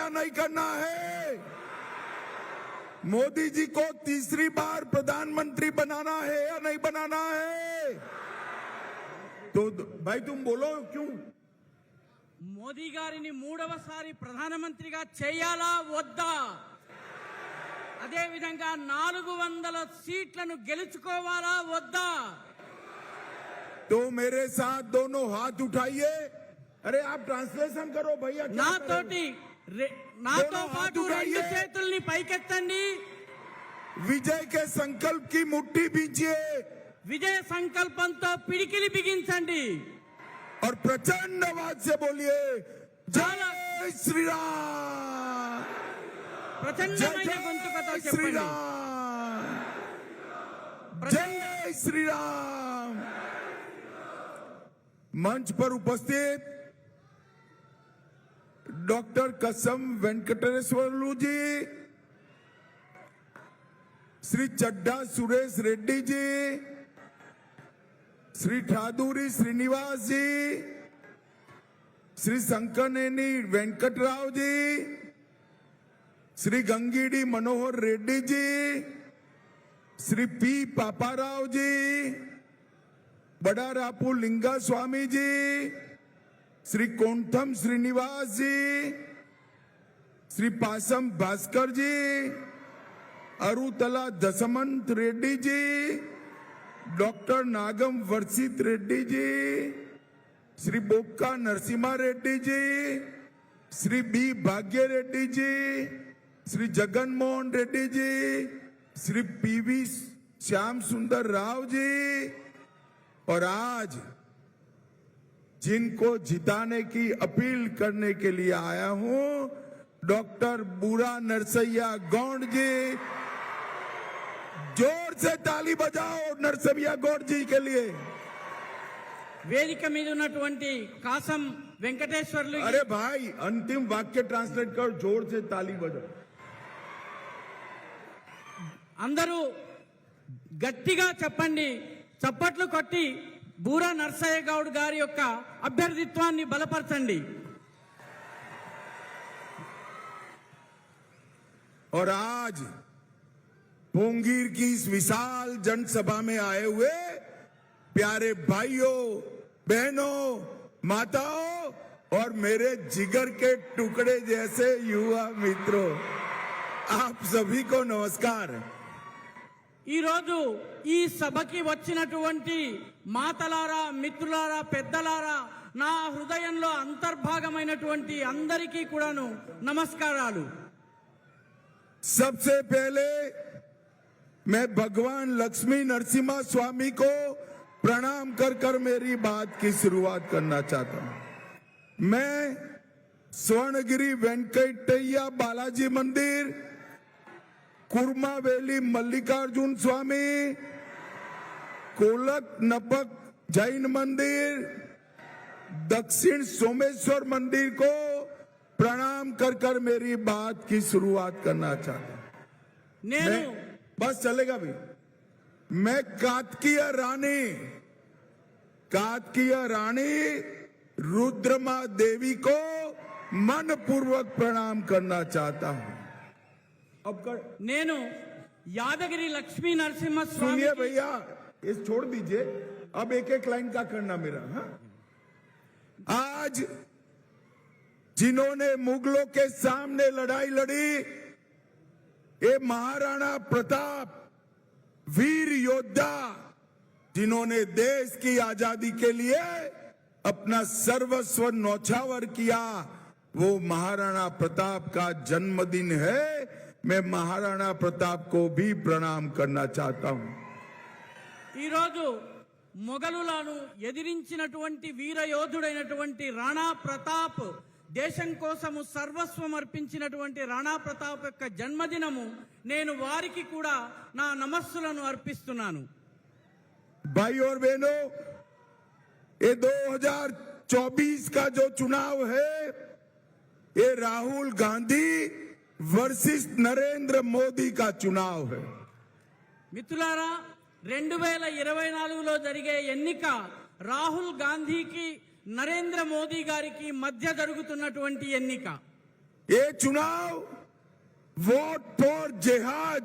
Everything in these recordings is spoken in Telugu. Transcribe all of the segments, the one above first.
या नहीं करना है? मोदी जी को तीसरी बार प्रधानमंत्री बनाना है या नहीं बनाना है? तो भाई तुम बोलो क्यों? మోదీ గారిని మూడవసారి ప్రధానమంత్రిగా చేయాలా వద్దా? అదే విధంగా 400 సీట్లను గెలుచుకోవాలా వద్దా? तो मेरे साथ दोनों हाथ उठाइए। अरे आप ट्रांसलेशन करो भैया। నాతో పాటు రెండు చేతుల్ని పైకెత్తండి। विजय के संकल्प की मुट्ठी बींचिए। విజయ సంకల్పంతో పిడికిలి బిగించండి और प्रचंड आवाज से बोलिए जय श्री राम। ప్రచండమైన గొంతుకతో చెప్పండి जय श्री राम। मंच पर उपस्थित डॉक्टर कसम वेंकटेश्वरलू जी, श्री चड्डा सुरेश रेड्डी जी, श्री ठादूरी श्रीनिवास जी, श्री शंकरनेनी वेंकटराव जी, श्री गंगीडी मनोहर रेड्डी जी, श्री पी पापाराव जी, बड़ा रापू लिंगा स्वामी जी, श्री कोंठम श्रीनिवास जी, श्री पासम भास्कर जी, अरुतला दशमंत रेड्डी जी, डॉक्टर नागम वर्षित रेड्डी जी, श्री बोक्का नरसिम्हा रेड्डी जी, श्री बी भाग्य रेड्डी जी, श्री जगन मोहन रेड्डी जी, श्री पीवी श्याम सुंदर राव जी, और आज जिनको जिताने की अपील करने के लिए आया हूं, डॉक्टर बूरा नरसैया गौड़ जी। जोर से ताली बजाओ नरसैया गौड़ जी के लिए। వేదిక మీద ఉన్నటువంటి కాసం వెంకటేశ్వర్లు। अरे भाई अंतिम वाक्य ट्रांसलेट कर, जोर से ताली बजाओ। అందరూ గట్టిగా చెప్పండి, చప్పట్లు కొట్టి బూరా నరసయ్య గౌడ్ గారి యొక్క అభ్యర్థిత్వాన్ని బలపరచండి। और आज पोंगीर की इस विशाल जनसभा में आए हुए प्यारे भाइयों बहनों माताओं और मेरे जिगर के टुकड़े जैसे युवा मित्रों, आप सभी को नमस्कार। ఈ రోజు ఈ సభకి వచ్చినటువంటి మాతలారా, మిత్రులారా, పెద్దలారా, నా హృదయంలో అంతర్భాగమైనటువంటి అందరికీ కూడాను నమస్కారాలు। सबसे पहले मैं भगवान लक्ष्मी नरसिम्हा स्वामी को प्रणाम कर कर मेरी बात की शुरुआत करना चाहता हूं। मैं स्वर्णगिरी वेंकटैया बालाजी मंदिर, कुर्मावेली मल्लिकार्जुन स्वामी, कोलक नपक जैन मंदिर, दक्षिण सोमेश्वर मंदिर को प्रणाम कर कर मेरी बात की शुरुआत करना चाहता हूं। बस चलेगा भी। मैं कात्कीय रानी रुद्रमा देवी को मन पूर्वक प्रणाम करना चाहता हूं। अब నేను యాదగిరి లక్ష్మీ నరసింహ స్వామి। सुनिए भैया, इस छोड़ दीजिए, अब एक एक लाइन का करना मेरा। हाँ? आज जिन्होंने मुगलों के सामने लड़ाई लड़ी, ये महाराणा प्रताप वीर योद्धा, जिन्होंने देश की आजादी के लिए अपना सर्वस्व न्यौछावर किया, वो महाराणा प्रताप का जन्मदिन है। मैं महाराणा प्रताप को भी प्रणाम करना चाहता हूं। ఈ రోజు మొఘలులను ఎదిరించినటువంటి వీర యోధుడైనటువంటి రాణా ప్రతాప్, దేశం కోసము సర్వస్వం అర్పించినటువంటి రాణా ప్రతాప్ యొక్క జన్మదినము, నేను వారికి కూడా నా నమస్సులను అర్పిస్తున్నాను। भाई और बहनों, ये 2024 का जो चुनाव है, ये राहुल गांधी वर्सेस नरेंद्र मोदी का चुनाव है। మిత్రులారా, 2024లో జరిగే ఎన్నిక రాహుల్ గాంధీకి, నరేంద్ర మోదీ గారికి మధ్య జరుగుతున్నటువంటి ఎన్నిక। ये चुनाव वोट फॉर जिहाद,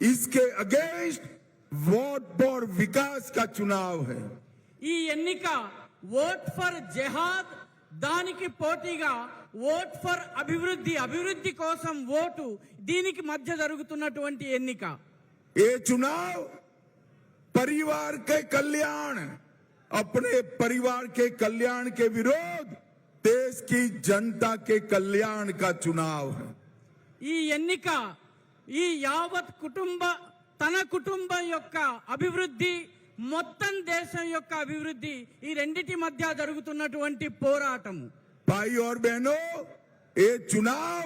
इसके अगेंस्ट वोट फॉर विकास का चुनाव है। ఈ ఎన్నిక ఓట్ ఫర్ జెహాద్ దానికి పోటీగా ఓట్ ఫర్ అభివృద్ధి, అభివృద్ధి కోసం ఓటు, దీనికి మధ్య జరుగుతున్నటువంటి ఎన్నిక। ये चुनाव परिवार के कल्याण, अपने परिवार के कल्याण के विरोध देश की जनता के कल्याण का चुनाव है। ఈ ఎన్నిక ఈ యావత్ తన కుటుంబం యొక్క అభివృద్ధి, మొత్తం దేశం యొక్క అభివృద్ధి, ఈ రెండిటి మధ్య జరుగుతున్నటువంటి పోరాటము। भाई और बहनों, ये चुनाव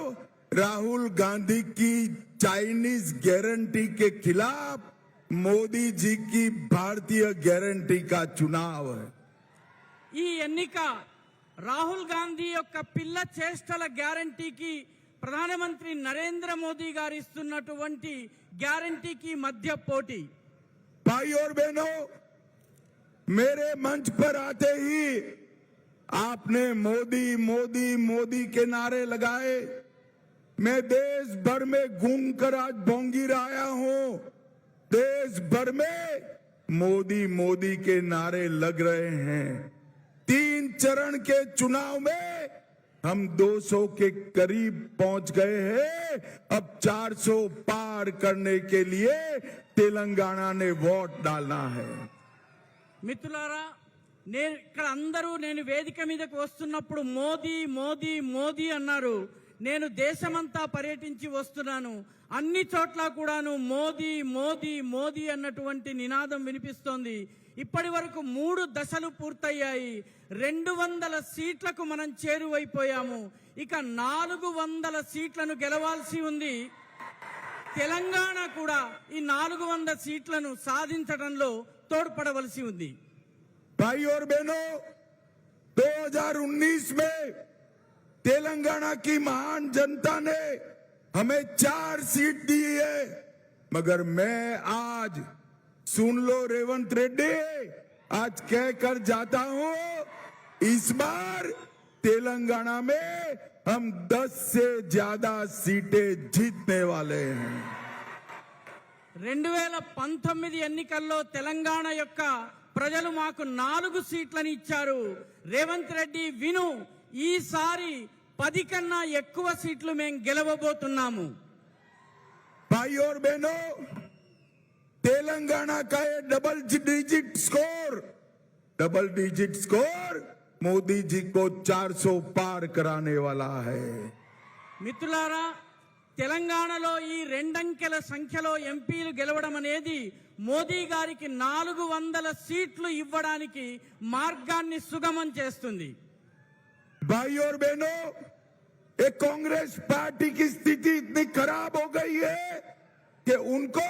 राहुल गांधी की चाइनीज गारंटी के खिलाफ मोदी जी की भारतीय गारंटी का चुनाव है। ఈ ఎన్నిక రాహుల్ గాంధీ యొక్క పిల్ల చేష్టల గ్యారంటీకి, ప్రధానమంత్రి నరేంద్ర మోదీ గారు ఇస్తున్నటువంటి గ్యారంటీకి మధ్య పోటీ। भाई और बहनों, मेरे मंच पर आते ही आपने मोदी मोदी मोदी के नारे लगाए। मैं देश भर में घूम कर आज बोंगीर आया हूं। देश भर में मोदी मोदी के नारे लग रहे हैं। 3 चरण के चुनाव में हम 200 के करीब पहुंच गए हैं। अब 400 पार करने के लिए तेलंगाना ने वोट डालना है। మిత్రులారా, ఇక్కడ అందరూ నేను వేదిక మీదకి వస్తున్నప్పుడు మోదీ మోదీ మోదీ అన్నారు। నేను దేశమంతా పర్యటించి వస్తున్నాను, అన్ని చోట్ల కూడాను మోదీ మోదీ మోదీ అన్నటువంటి నినాదం వినిపిస్తోంది। ఇప్పటి వరకు 3 దశలు పూర్తయ్యాయి। 200 సీట్లకు మనం చేరువైపోయాము। ఇక 400 సీట్లను గెలవాల్సి ఉంది। తెలంగాణ కూడా ఈ 400 సీట్లను సాధించడంలో తోడ్పడవలసి ఉంది। भाई और बहनों, 2019 में तेलंगाना की महान जनता ने हमें 4 सीट दी है, मगर मैं आज, सुन लो रेवंत रेड्डी, आज कहकर जाता हूं, इस बार तेलंगाना में हम 10 से ज्यादा सीटें जीतने वाले हैं। 2019 ఎన్నికల్లో తెలంగాణ యొక్క ప్రజలు మాకు 4 సీట్లను ఇచ్చారు। రేవంత్ రెడ్డి విను, ఈసారి 10 కన్నా ఎక్కువ సీట్లు మేము గెలవబోతున్నాము। भाई और बहनों, तेलंगाना का ये double digit score Modi ji को 400 पार कराने वाला है। మిత్రులారా, తెలంగాణలో ఈ 2 అంకెల సంఖ్యలో ఎంపీలు గెలవడం అనేది మోదీ గారికి 400 సీట్లు ఇవ్వడానికి మార్గాన్ని సుగమం చేస్తుంది। भाई और बहनों, ये कांग्रेस पार्टी की स्थिति इतनी खराब हो गई है कि उनको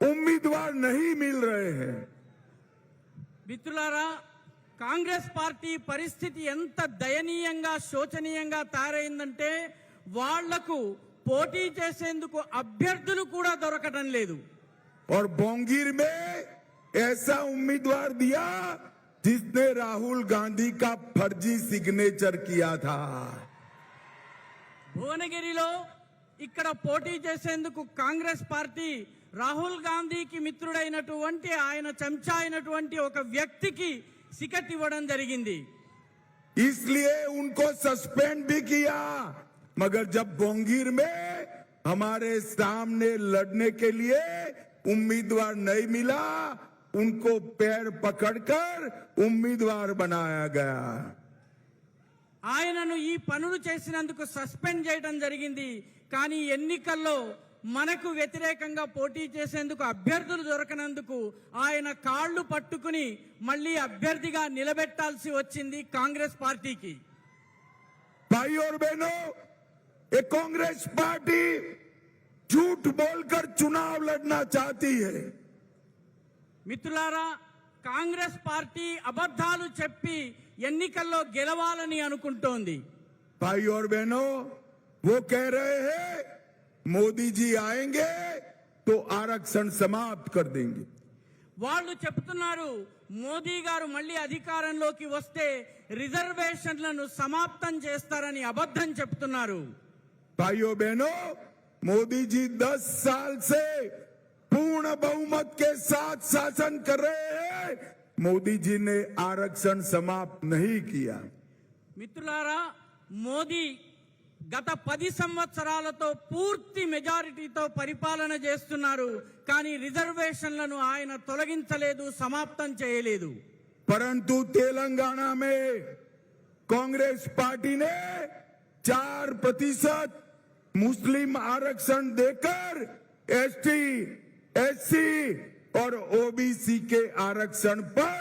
उम्मीदवार नहीं मिल रहे हैं। మిత్రులారా, కాంగ్రెస్ పార్టీ పరిస్థితి ఎంత దయనీయంగా, శోచనీయంగా తయారైందంటే వాళ్లకు పోటీ చేసేందుకు అభ్యర్థులు కూడా దొరకడం లేదు। और बोंगीर में ऐसा उम्मीदवार दिया जिसने राहुल गांधी का फर्जी सिग्नेचर किया था। భువనగిరిలో ఇక్కడ పోటీ చేసేందుకు కాంగ్రెస్ పార్టీ రాహుల్ గాంధీకి మిత్రుడైనటువంటి, ఆయన చెంచా అయినటువంటి ఒక వ్యక్తికి టికెట్ ఇవ్వడం జరిగింది। इसलिए उनको सस्पेंड भी किया, मगर जब बोंगीर में हमारे सामने लड़ने के लिए उम्मीदवार नहीं मिला, उनको पैर पकड़कर उम्मीदवार बनाया गया। ఆయనను ఈ పనులు చేసినందుకు సస్పెండ్ చేయడం జరిగింది। కానీ ఎన్నికల్లో మనకు వ్యతిరేకంగా పోటీ చేసేందుకు అభ్యర్థులు దొరకనందుకు ఆయన కాళ్ళు పట్టుకుని మళ్ళీ అభ్యర్థిగా నిలబెట్టాల్సి వచ్చింది కాంగ్రెస్ పార్టీకి। भाई और बहनों, ये कांग्रेस पार्टी झूठ बोलकर चुनाव लड़ना चाहती है। మిత్రులారా, కాంగ్రెస్ పార్టీ అబద్ధాలు చెప్పి ఎన్నికల్లో గెలవాలని అనుకుంటోంది। भाई और बहनों, वो कह रहे हैं मोदी जी आएंगे तो आरक्षण समाप्त कर देंगे। వాళ్ళు చెప్తున్నారు మోదీ గారు మళ్ళీ అధికారంలోకి వస్తే రిజర్వేషన్లను సమాప్తం చేస్తారని అబద్ధం చెప్తున్నారు. भाइयों बहनों, मोदी जी 10 साल से पूर्ण बहुमत के साथ शासन कर रहे हैं. मोदी जी ने आरक्षण समाप्त नहीं किया. మిత్రులారా, మోదీ గత 10 సంవత్సరాలతో పూర్తి మెజారిటీతో పరిపాలన చేస్తున్నారు. కానీ రిజర్వేషన్లను ఆయన తొలగించలేదు, సమాప్తం చేయలేదు. परंतु तेलंगाना में कांग्रेस पार्टी ने 4% मुस्लिम आरक्षण देकर एसटी, एससी और ओबीसी के आरक्षण पर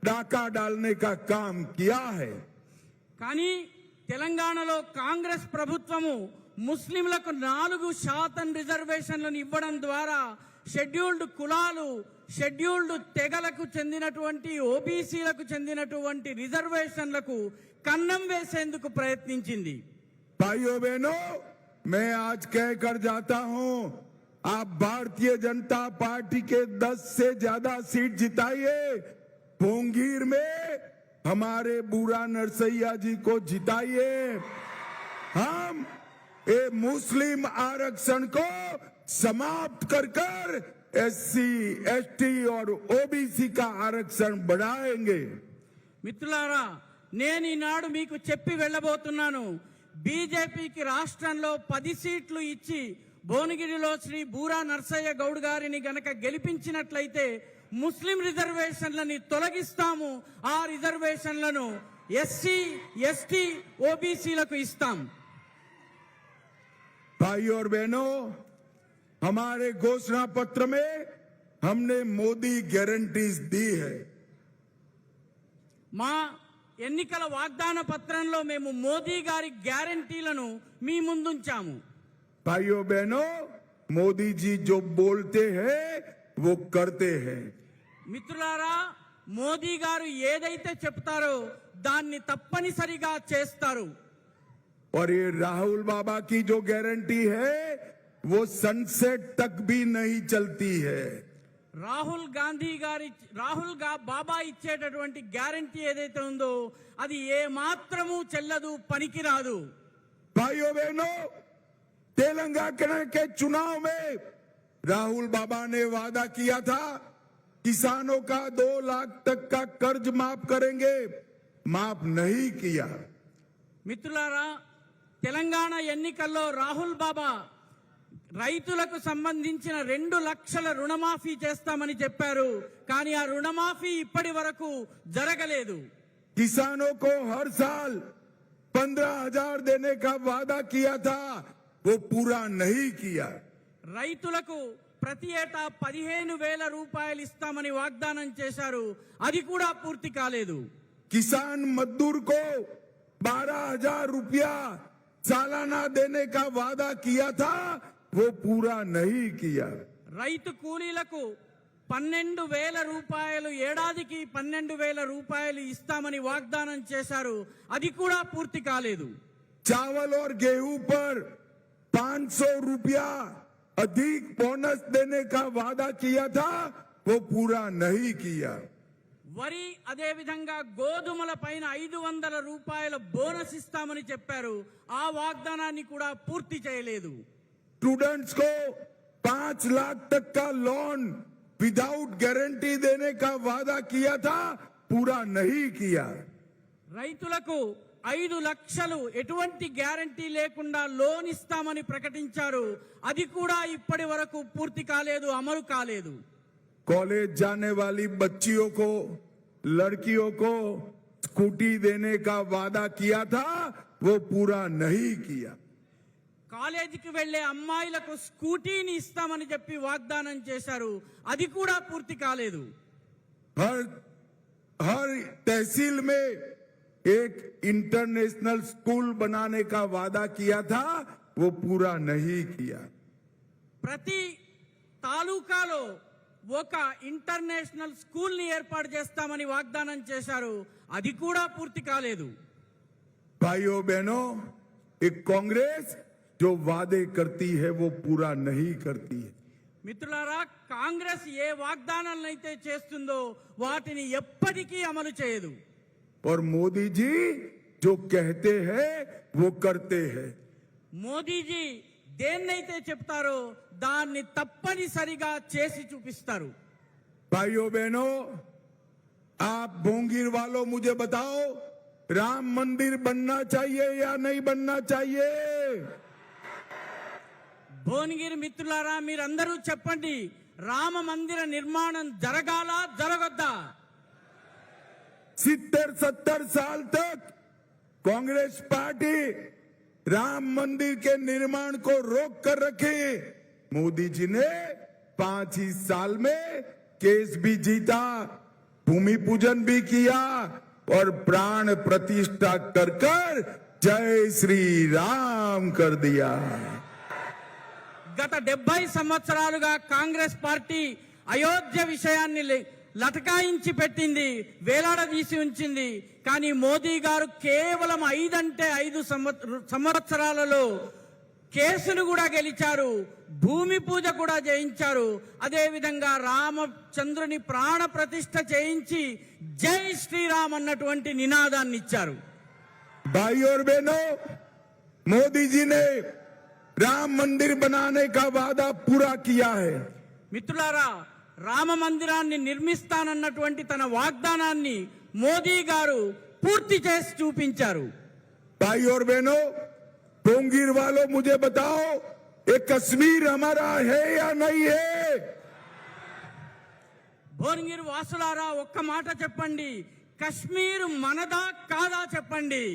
डाका डालने का काम किया है. కానీ తెలంగాణలో కాంగ్రెస్ ప్రభుత్వము ముస్లింలకు 4% రిజర్వేషన్లను ఇవ్వడం ద్వారా షెడ్యూల్డ్ కులాలు, షెడ్యూల్డ్ తెగలకు చెందినటువంటి ఓబీసీలకు చెందినటువంటి రిజర్వేషన్లకు కన్నం వేసేందుకు ప్రయత్నించింది. भाइयों बहनों, मैं आज कहकर जाता हूं, आप भारतीय जनता पार्टी के 10 से ज्यादा सीट जिताइए. पोंगीर में हमारे बूढ़ा नरसैया जी को जिताइए. हम ये मुस्लिम आरक्षण को समाप्त कर एससी, एसटी और ओबीसी का आरक्षण बढ़ाएंगे. మిత్రులారా, నేను ఈనాడు మీకు చెప్పి వెళ్ళబోతున్నాను. బీజేపీకి రాష్ట్రంలో 10 సీట్లు ఇచ్చి భువనగిరిలో శ్రీ బూరా నర్సయ్య గౌడ్ గారిని గనక గెలిపించినట్లయితే ముస్లిం రిజర్వేషన్లని తొలగిస్తాము. ఆ రిజర్వేషన్లను ఎస్సీ, ఎస్టీ, ఓబీసీలకు ఇస్తాం. भाइयों और बहनों, हमारे घोषणा पत्र में हमने मोदी गारंटीज दी है. మా ఎన్నికల వాగ్దాన పత్రంలో మేము మోదీ గారి గ్యారంటీలను మీ ముందుంచాము. भाइयों बहनों, मोदी जी जो बोलते हैं वो करते हैं. మిత్రులారా, మోదీ గారు ఏదైతే చెప్తారో దాన్ని తప్పనిసరిగా చేస్తారు. और ये राहुल बाबा की जो गारंटी है वो सनसेट तक भी नहीं चलती है. రాహుల్ బాబా ఇచ్చేటటువంటి గ్యారంటీ ఏదైతే ఉందో అది ఏ మాత్రము చెల్లదు, పనికిరాదు. भाइयों बहनों, तेलंगाना के चुनाव में राहुल बाबा ने वादा किया था किसानों का 2 लाख तक का कर्ज माफ करेंगे, माफ नहीं किया. మిత్రులారా, తెలంగాణ ఎన్నికల్లో రాహుల్ బాబా రైతులకు సంబంధించిన 2 లక్షల రుణమాఫీ చేస్తామని చెప్పారు. కానీ ఆ రుణమాఫీ ఇప్పటి వరకు జరగలేదు. किसानों को हर साल 15,000 देने का वादा किया था, वो पूरा नहीं किया. రైతులకు ప్రతి ఏటా 15,000 రూపాయలు ఇస్తామని వాగ్దానం చేశారు. అది కూడా పూర్తి కాలేదు. किसान मजदूर को 12,000 रुपया सालाना देने का वादा किया था, वो पूरा नहीं किया. రైతు కూలీలకు 12,000 రూపాయలు, ఏడాదికి 12,000 రూపాయలు ఇస్తామని వాగ్దానం చేశారు. అది కూడా పూర్తి కాలేదు. चावल और गेहूं पर 500 रुपया अधिक बोनस देने का वादा किया था, वो पूरा नहीं किया. వరి అదే విధంగా గోధుమల పైన 500 రూపాయల బోనస్ ఇస్తామని చెప్పారు. ఆ వాగ్దానాన్ని కూడా పూర్తి చేయలేదు. स्टूडेंट्स को 5 लाख तक का लोन विदाउट गारंटी देने का वादा किया था, पूरा नहीं किया. రైతులకు 5 లక్షలు ఎటువంటి గ్యారంటీ లేకుండా లోన్ ఇస్తామని ప్రకటించారు. అది కూడా ఇప్పటి వరకు పూర్తి కాలేదు, అమలు కాలేదు. कॉलेज जाने वाली बच्चियों को, लड़कियों को स्कूटी देने का वादा किया था, वो पूरा नहीं किया. కాలేజీకి వెళ్లే అమ్మాయిలకు స్కూటీని ఇస్తామని చెప్పి వాగ్దానం చేశారు. అది కూడా పూర్తి కాలేదు. हर तहसील में एक इंटरनेशनल स्कूल बनाने का वादा किया था, वो पूरा नहीं किया. ప్రతి తాలూకాలో ఒక ఇంటర్నేషనల్ స్కూల్ ని ఏర్పాటు చేస్తామని వాగ్దానం చేశారు. అది కూడా పూర్తి కాలేదు. भाइयों बहनों, एक कांग्रेस जो वादे करती है वो पूरा नहीं करती है. మిత్రులారా, కాంగ్రెస్ ఏ వాగ్దానాలనైతే చేస్తుందో వాటిని ఎప్పటికీ అమలు చేయదు. और मोदी जी जो कहते हैं वो करते हैं. మోదీజీ దేన్నైతే చెప్తారో దాన్ని తప్పనిసరిగా చేసి చూపిస్తారు. भाइयों बहनों, आप भोंगीर वालों मुझे बताओ, राम मंदिर बनना चाहिए या नहीं बनना चाहिए? భువనగిరి మిత్రులారా, మీరందరూ చెప్పండి, రామ మందిర నిర్మాణం జరగాలా జరగొద్దా? 70-70 साल तक कांग्रेस पार्टी राम मंदिर के निर्माण को रोक कर रखी. मोदी जी ने 5 ही साल में केस भी जीता, भूमि पूजन भी किया और प्राण प्रतिष्ठा कर कर जय श्री राम कर दिया. గత 70 సంవత్సరాలుగా కాంగ్రెస్ పార్టీ అయోధ్య విషయాన్ని లటకాయించి పెట్టింది, వేలాడదీసి ఉంచింది. కానీ మోదీ గారు కేవలం 5 సంవత్సరాలలో కేసును కూడా గెలిచారు, భూమి పూజ కూడా చేయించారు. అదే విధంగా రామచంద్రుని ప్రాణ ప్రతిష్ఠ చేయించి జై శ్రీరామ్ అన్నటువంటి నినాదాన్ని ఇచ్చారు. भाई और बहनों, मोदी जी ने राम मंदिर बनाने का वादा पूरा किया है. మిత్రులారా, రామ మందిరాన్ని నిర్మిస్తానన్నటువంటి తన వాగ్దానాన్ని మోదీ గారు పూర్తి చేసి చూపించారు. भाई और बहनों, भोंगीर वालों मुझे बताओ, ये कश्मीर हमारा है या नहीं है? భువనగిరి వాసులారా, ఒక్క మాట చెప్పండి, కశ్మీర్ మనదా కాదా చెప్పండి.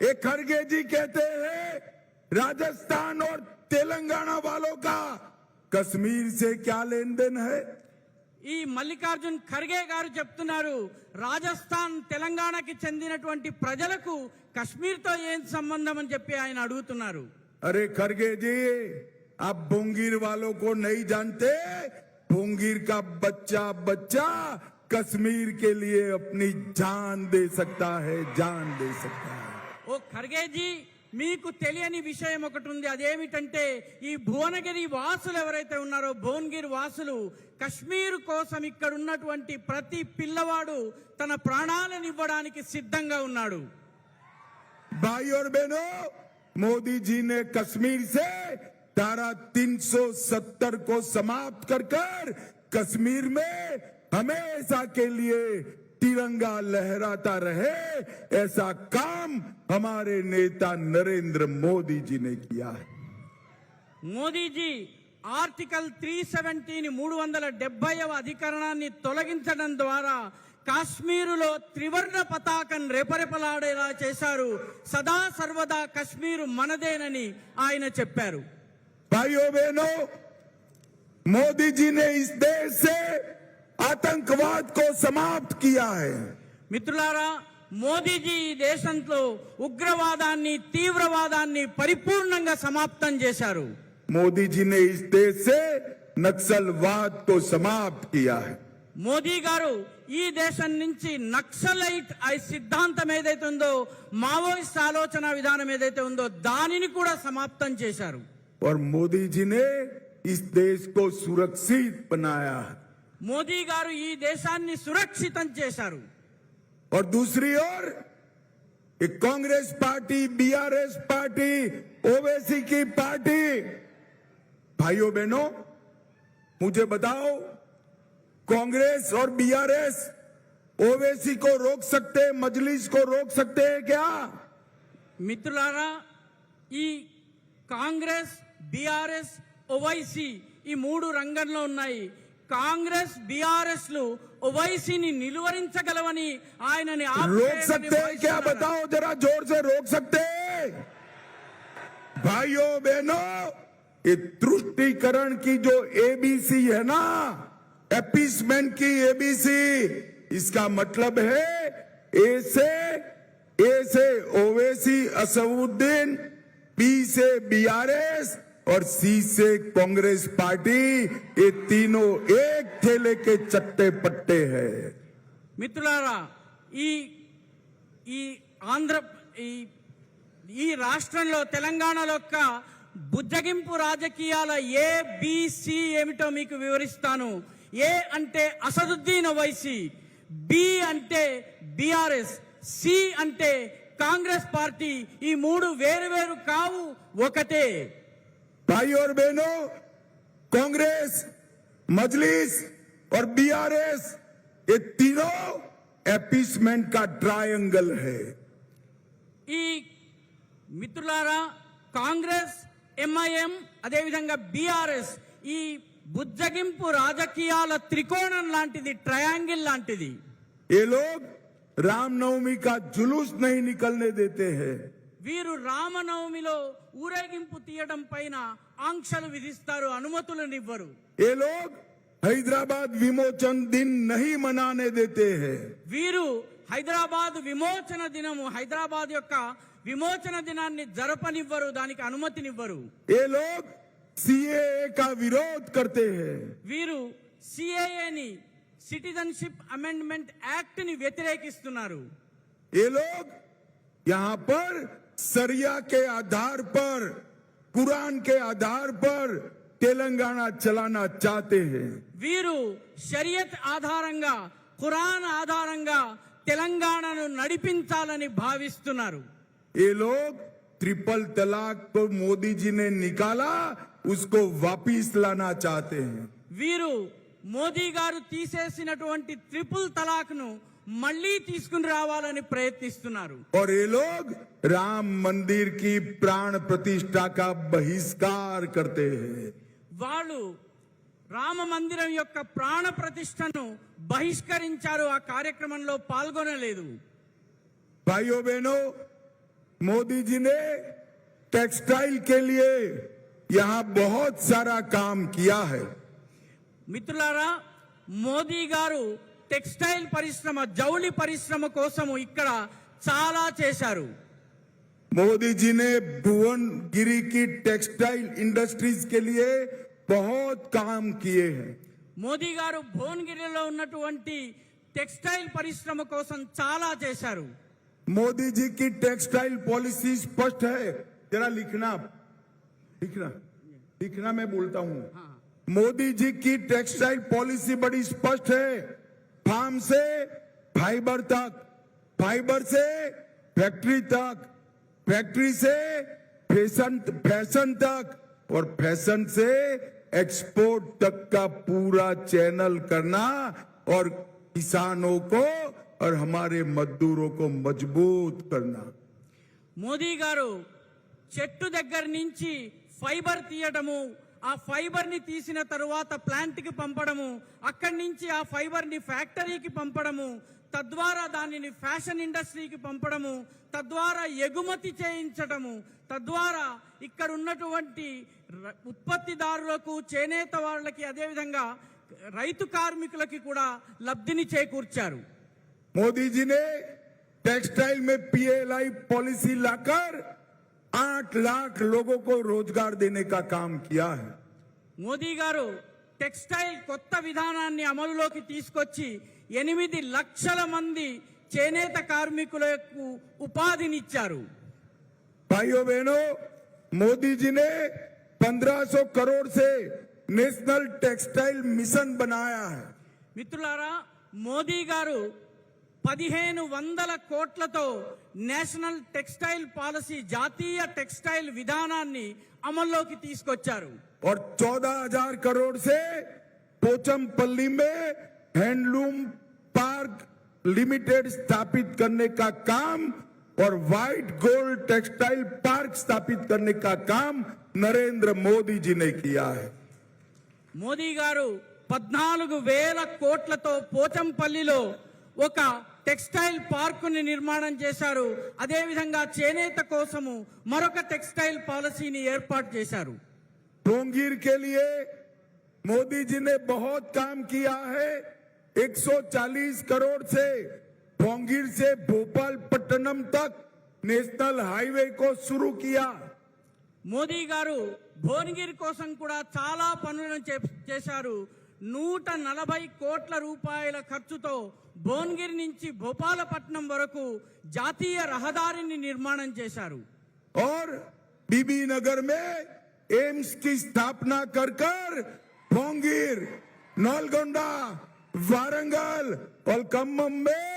ये खड़गे जी कहते हैं राजस्थान और तेलंगाना वालों का कश्मीर से क्या लेन देन है? ఈ మల్లికార్జున్ ఖర్గే గారు చెప్తున్నారు, రాజస్థాన్ తెలంగాణకి చెందినటువంటి ప్రజలకు కశ్మీర్తో ఏం సంబంధం అని చెప్పి ఆయన అడుగుతున్నారు. अरे खड़गे जी, आप भोंगीर वालों को नहीं जानते. भोंगीर का बच्चा बच्चा कश्मीर के लिए अपनी जान दे सकता है, जान दे सकता है. ఓ ఖర్గేజీ, మీకు తెలియని విషయం ఒకటి ఉంది. అదేమిటంటే, ఈ భువనగిరి వాసులు ఎవరైతే ఉన్నారో, భువనగిరి వాసులు కశ్మీర్ కోసం ఇక్కడ ఉన్నటువంటి ప్రతి పిల్లవాడు తన ప్రాణాలను ఇవ్వడానికి సిద్ధంగా ఉన్నాడు. भाई और बहनों, मोदी जी ने कश्मीर से धारा 370 को समाप्त कर कर कश्मीर में हमेशा के लिए तिरंगा लहराता रहे, ऐसा काम हमारे नेता नरेंद्र मोदी जी ने किया है. మోదీజీ ఆర్టికల్ 370ని 370వ అధికరణాన్ని తొలగించడం ద్వారా కాశ్మీరులో త్రివర్ణ పతాకం రెపరెపలాడేలా చేశారు. సదా సర్వదా కశ్మీరు మనదేనని ఆయన చెప్పారు. भाइयों बहनों, मोदी जी ने इस देश से आतंकवाद को समाप्त किया है. మిత్రులారా, మోదీజీ ఈ దేశంలో ఉగ్రవాదాన్ని, తీవ్రవాదాన్ని పరిపూర్ణంగా సమాప్తం చేశారు. मोदी जी ने इस देश से नक्सलवाद को समाप्त किया है. మోదీ గారు ఈ దేశం నుంచి నక్సలైట్ సిద్ధాంతం ఏదైతే ఉందో, మావోయిస్ట్ ఆలోచన విధానం ఏదైతే ఉందో దానిని కూడా సమాప్తం చేశారు. और मोदी जी ने इस देश को सुरक्षित बनाया है. మోదీ గారు ఈ దేశాన్ని సురక్షితం చేశారు. और दूसरी ओर एक Congress party, BRS party, Owaisi की पार्टी, भाइयों बहनों मुझे बताओ, कांग्रेस और बीआरएस ओवैसी को रोक सकते, मजलिस को रोक सकते हैं क्या? మిత్రులారా, ఈ కాంగ్రెస్, బీఆర్ఎస్, ఓవైసీ ఈ 3 రంగంలో ఉన్నాయి. కాంగ్రెస్, బీఆర్ఎస్ లు ఓవైసీని నిలువరించగలవని ఆయనని रोक सकते हैं क्या? बताओ जरा, जोर से रोक सकते हैं? भाइयों बहनों, ये तुष्टीकरण की जो एबीसी है ना, एपीसमेंट की एबीसी, इसका मतलब है ए से ओवैसी असदुद्दीन, बी से बीआरएस और सी से कांग्रेस पार्टी, ये तीनों एक ठेले के चट्टे पट्टे हैं. మిత్రులారా, ఈ ఈ ఆంధ్ర ఈ రాష్ట్రంలో, తెలంగాణలో బుజ్జగింపు రాజకీయాల ఏ బిసి ఏమిటో మీకు వివరిస్తాను. ఏ అంటే అసదుద్దీన్ ఓవైసీ, బి అంటే బిఆర్ఎస్, సి అంటే కాంగ్రెస్ పార్టీ. ఈ మూడు వేరు వేరు కావు, ఒకటే. भाई और बहनों, कांग्रेस, मजलिस और बीआरएस ये तीनों एपीसमेंट का ट्रायंगल है. ఈ మిత్రులారా, కాంగ్రెస్, ఎంఐఎం, అదేవిధంగా బిఆర్ఎస్ ఈ బుజ్జగింపు రాజకీయాల త్రికోణం లాంటిది, ట్రయాంగిల్ లాంటిది. ये लोग रामनवमी का जुलूस नहीं निकलने देते हैं. వీరు రామనవమిలో ఊరేగింపు తీయడం పైన ఆంక్షలు విధిస్తారు, అనుమతులనివ్వరు. ये लोग हैदराबाद विमोचन दिन नहीं मनाने देते हैं. వీరు హైదరాబాద్ విమోచన దినము, హైదరాబాద్ యొక్క విమోచన దినాన్ని జరపనివ్వరు, దానికి అనుమతినివ్వరు. ये लोग सीएए का विरोध करते हैं. వీరు సిఏఏని, సిటిజన్షిప్ అమెండ్మెంట్ యాక్ట్ ని వ్యతిరేకిస్తున్నారు. ये लोग यहाँ पर सरिया के आधार पर, कुरान के आधार पर तेलंगाना चलाना चाहते हैं. వీరు షరియత్ ఆధారంగా, ఖురాన్ ఆధారంగా తెలంగాణను నడిపించాలని భావిస్తున్నారు. ये लोग ट्रिपल तलाक को मोदी जी ने निकाला, उसको वापिस लाना चाहते हैं. వీరు మోదీ గారు తీసేసినటువంటి ట్రిపుల్ తలాక్ ను మళ్లీ తీసుకుని రావాలని ప్రయత్నిస్తున్నారు. और ये लोग राम मंदिर की प्राण प्रतिष्ठा का बहिष्कार करते हैं. వాళ్ళు రామ మందిరం యొక్క ప్రాణ ప్రతిష్టను బహిష్కరించారు, ఆ కార్యక్రమంలో పాల్గొనలేదు. भाइयों बहनों, मोदी जी ने टेक्सटाइल के लिए यहाँ बहुत सारा काम किया है. మిత్రులారా, మోదీ గారు టెక్స్టైల్ పరిశ్రమ, జౌళి పరిశ్రమ కోసము ఇక్కడ చాలా చేశారు. मोदी जी ने भुवनगिरी की टेक्सटाइल इंडस्ट्रीज के लिए बहुत काम किए हैं. మోదీ గారు భువనగిరిలో ఉన్నటువంటి టెక్స్టైల్ పరిశ్రమ కోసం చాలా చేశారు. मोदी जी की टेक्सटाइल पॉलिसी स्पष्ट है. जरा लिखना लिखना लिखना, मैं बोलता हूँ. मोदी जी की टेक्सटाइल पॉलिसी बड़ी स्पष्ट है. फार्म से फाइबर तक, फाइबर से फैक्ट्री तक, फैक्ट्री से फैशन तक, और फैशन से एक्सपोर्ट तक का पूरा चैनल करना, और किसानों को और हमारे मजदूरों को मजबूत करना. మోదీ గారు చెట్టు దగ్గర నుంచి ఫైబర్ తీయడము, ఆ ఫైబర్ ని తీసిన తరువాత ప్లాంట్ కి పంపడము, అక్కడి నుంచి ఆ ఫైబర్ ని ఫ్యాక్టరీకి పంపడము, తద్వారా దానిని ఫ్యాషన్ ఇండస్ట్రీకి పంపడము, తద్వారా ఎగుమతి చేయించడము, తద్వారా ఇక్కడ ఉన్నటువంటి ఉత్పత్తిదారులకు, చేనేత వాళ్ళకి, అదేవిధంగా రైతు కార్మికులకి కూడా లబ్ధిని చేకూర్చారు. मोदी जी ने टेक्सटाइल में पीएलआई पॉलिसी लाकर 8 लाख लोगों को रोजगार देने का काम किया है. మోదీ గారు టెక్స్టైల్ కొత్త విధానాన్ని అమలులోకి తీసుకొచ్చి 8 లక్షల మంది చేనేత కార్మికులకు ఉపాధినిచ్చారు. भाइयों बहनों, मोदी जी ने 1500 करोड़ से नेशनल टेक्सटाइल मिशन बनाया है. మిత్రులారా, మోదీ గారు 1500 కోట్లతో నేషనల్ టెక్స్టైల్ పాలసీ, జాతీయ టెక్స్టైల్ విధానాన్ని అమల్లోకి తీసుకొచ్చారు. और 14,000 करोड़ से पोचमपल्ली में हैंडलूम पार्क लिमिटेड स्थापित करने का काम और व्हाइट गोल्ड टेक्सटाइल पार्क स्थापित करने का काम नरेंद्र मोदी जी ने किया है. మోదీ గారు 14,000 కోట్లతో పోచంపల్లిలో ఒక టెక్స్టైల్ పార్కుని నిర్మాణం చేశారు. అదేవిధంగా చేనేత కోసము మరొక టెక్స్టైల్ పాలసీని ఏర్పాటు చేశారు. भोंगीर के लिए मोदी जी ने बहुत काम किया है. 140 करोड़ से भोंगीर से भोपाल पट्टनम तक नेशनल हाईवे को शुरू किया. మోదీ గారు భువనగిరి కోసం కూడా చాలా పనులను చేశారు. 140 కోట్ల రూపాయల ఖర్చుతో భువనగిరి నుంచి భోపాలపట్నం వరకు జాతీయ రహదారిని నిర్మాణం చేశారు. और बीबी नगर में एम्स की स्थापना कर कर पोंगीर, नलगोंडा, वारंगल और खम्मम में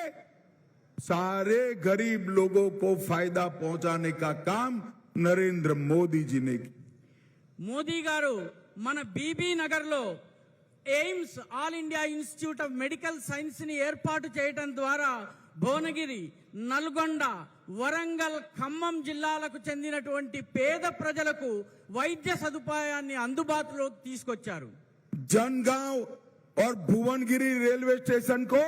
सारे गरीब लोगों को फायदा पहुंचाने का काम नरेंद्र मोदी जी ने किया। మోదీ గారు మన బీబీ నగర్ లో AIIMS all India institute of medical science ని ఏర్పాటు చేయడం ద్వారా భువనగిరి, నల్గొండ, వరంగల్, ఖమ్మం జిల్లాలకు చెందినటువంటి పేద ప్రజలకు వైద్య సదుపాయాన్ని అందుబాటులోకి తీసుకొచ్చారు. जनगांव और भुवनगिरी रेलवे स्टेशन को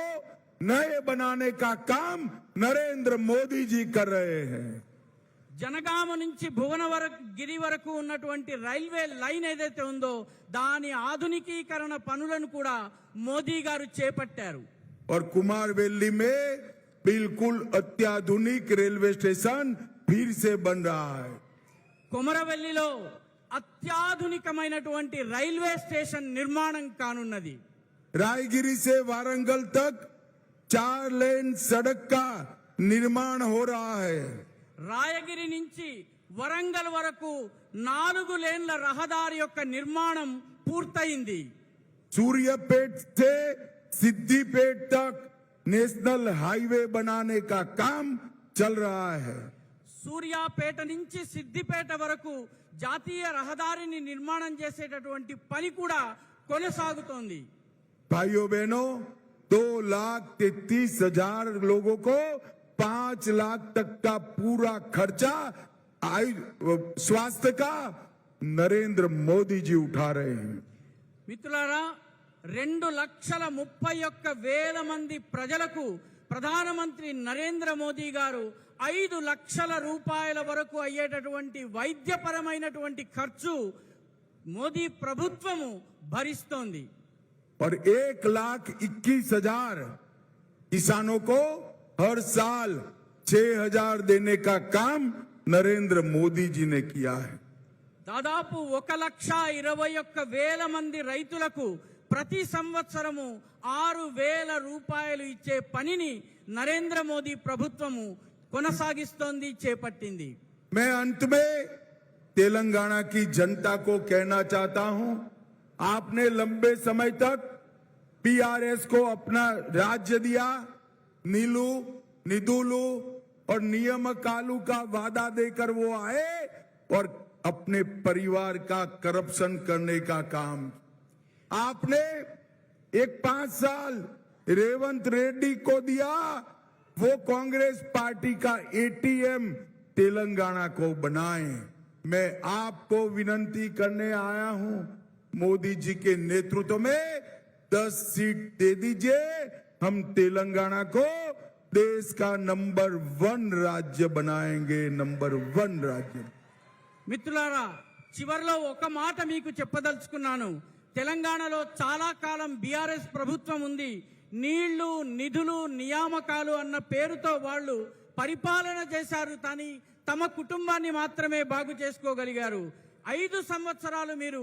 नए बनाने का काम नरेंद्र मोदी जी कर रहे हैं। జనగామ నుంచి భువనగిరి వరకు ఉన్నటువంటి రైల్వే లైన్ ఏదైతే ఉందో దాని ఆధునికీకరణ పనులను కూడా మోదీ గారు చేపట్టారు. और कुमारवेली में बिल्कुल अत्याधुनिक रेलवे स्टेशन फिर से बन रहा है। కొమరవెల్లిలో అత్యాధునికమైనటువంటి రైల్వే స్టేషన్ నిర్మాణం కానున్నది. रायगिरी से वारंगल तक 4 लेन सड़क का निर्माण हो रहा है। రాయగిరి నుంచి వరంగల్ వరకు 4 లేన్ల రహదారి యొక్క నిర్మాణం పూర్తయింది. सूर्यपेट से सिद्दीपेट तक नेशनल हाईवे बनाने का काम चल रहा है। సూర్యాపేట నుంచి సిద్దిపేట వరకు జాతీయ రహదారిని నిర్మాణం చేసేటటువంటి పని కూడా కొనసాగుతోంది. भाइयों बहनों, 2,33,000 लोगों को 5 लाख तक का पूरा खर्चा स्वास्थ्य का नरेंद्र मोदी जी उठा रहे हैं। మిత్రులారా, 2,31,000 మంది ప్రజలకు ప్రధానమంత్రి నరేంద్ర మోదీ గారు 5 లక్షల రూపాయల వరకు అయ్యేటటువంటి వైద్యపరమైనటువంటి ఖర్చు మోదీ ప్రభుత్వము భరిస్తోంది. और 1,21,000 किसानों को हर साल 6,000 देने का काम नरेंद्र मोदी जी ने किया है। దాదాపు 1,21,000 మంది రైతులకు ప్రతి సంవత్సరము 6,000 రూపాయలు ఇచ్చే పనిని నరేంద్ర మోదీ ప్రభుత్వము కొనసాగిస్తోంది, చేపట్టింది. मैं अंत में तेलंगाना की जनता को कहना चाहता हूं, आपने लंबे समय तक पीआरएस को अपना राज्य दिया, नीलू, निदुलू और नियमकालू का वादा देकर वो आए और अपने परिवार का करप्शन करने का काम। आपने 5 साल रेवंत रेड्डी को दिया, वो कांग्रेस पार्टी का एटीएम तेलंगाना को बनाए। मैं आपको विनती करने आया हूं, मोदी जी के नेतृत्व में 10 सीट दे दीजिए, हम तेलंगाना को देश का नंबर 1 राज्य बनाएंगे, नंबर 1 राज्य। మిత్రులారా, చివర్లో ఒక మాట మీకు చెప్పదలుచుకున్నాను. తెలంగాణలో చాలా కాలం బీఆర్ఎస్ ప్రభుత్వం ఉంది. నీళ్లు, నిధులు, నియామకాలు అన్న పేరుతో వాళ్ళు పరిపాలన చేశారు, కానీ తమ కుటుంబాన్ని మాత్రమే బాగు చేసుకోగలిగారు. 5 సంవత్సరాలు మీరు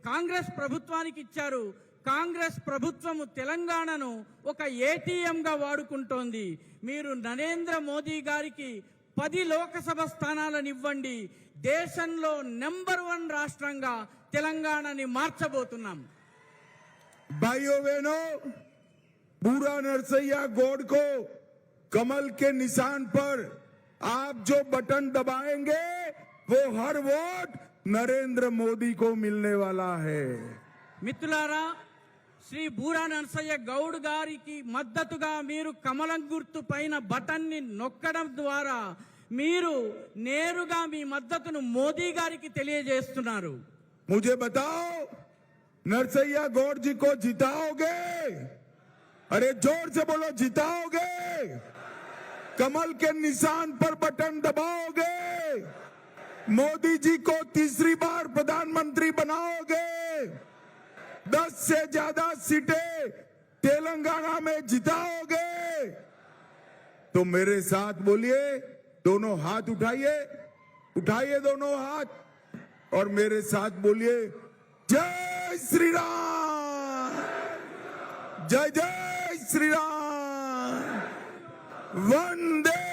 కాంగ్రెస్ ప్రభుత్వానికి ఇచ్చారు. కాంగ్రెస్ ప్రభుత్వము తెలంగాణను ఒక ఏటీఎంగా వాడుకుంటోంది. మీరు నరేంద్ర మోదీ గారికి 10 లోకసభ స్థానాలను ఇవ్వండి, దేశంలో నెంబర్ 1 రాష్ట్రంగా తెలంగాణని మార్చబోతున్నాం. भाइयों बहनों, बूढ़ा नरसैया गौड़ को कमल के निशान पर आप जो बटन दबाएंगे वो हर वोट नरेंद्र मोदी को मिलने वाला है। మిత్రులారా, శ్రీ బూరా నరసయ్య గౌడ్ గారికి మద్దతుగా మీరు కమలం గుర్తు పైన బటన్ ని నొక్కడం ద్వారా మీరు నేరుగా మీ మద్దతును మోదీ గారికి తెలియజేస్తున్నారు. मुझे बताओ, नरसैया गौड़ जी को जिताओगे? अरे जोर से बोलो, जिताओगे? कमल के निशान पर बटन दबाओगे? मोदी जी को तीसरी बार प्रधानमंत्री बनाओगे? 10 से ज्यादा सीटें तेलंगाना में जिताओगे? तो मेरे साथ बोलिए, दोनों हाथ उठाइए, उठाइए दोनों हाथ और मेरे साथ बोलिए, जय श्री राम, जय जय श्री राम, वंदे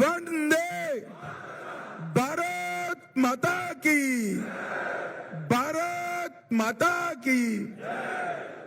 वंदे भारत माता की भारत माता की